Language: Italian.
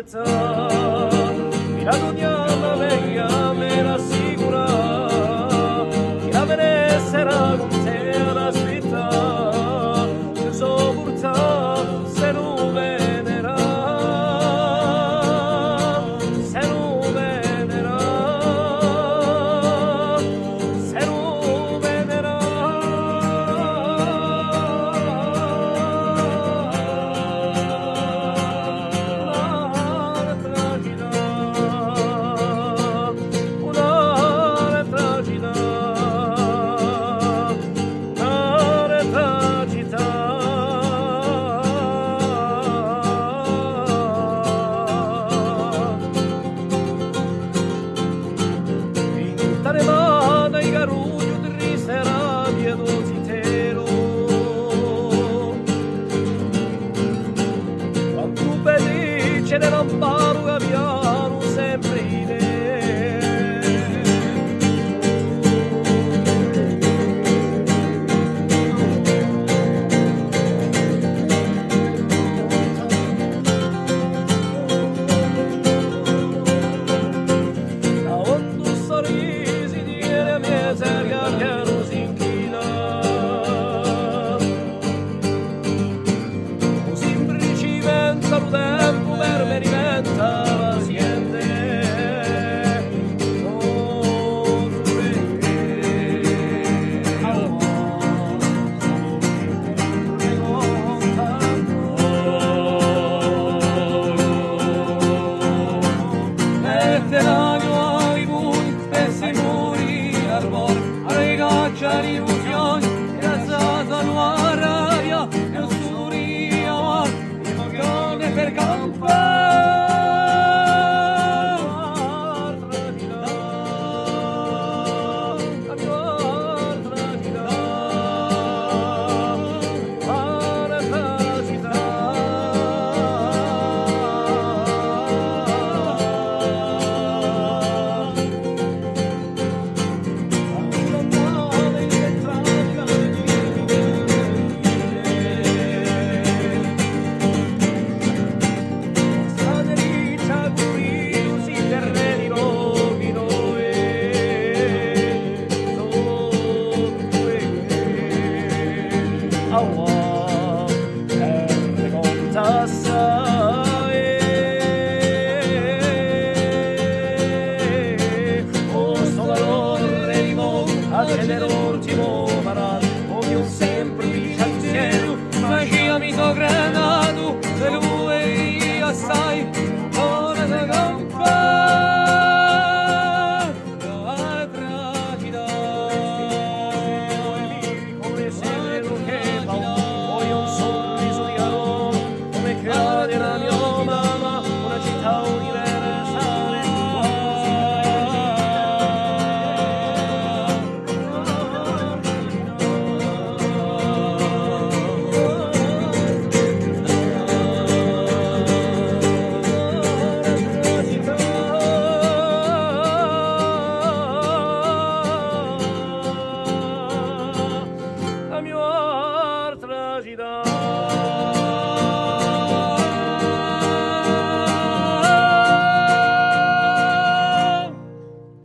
mezza, mirato di alla vecchia me l'assicura, che la benessere con te all'aspetta, che so portato se non venera, se non venera, se non venera. Ce ne non parlo che piano sempre in te. Da quando sorrisi di la mia seria piano si inchina, così in principio lo tempo per me diventa paziente. Oh, mette l'animo ai muri e si muri al mare, a regaccia l'illusione, e alzata nuova rabbia, e oscuria amare, e magone per campare. Oh,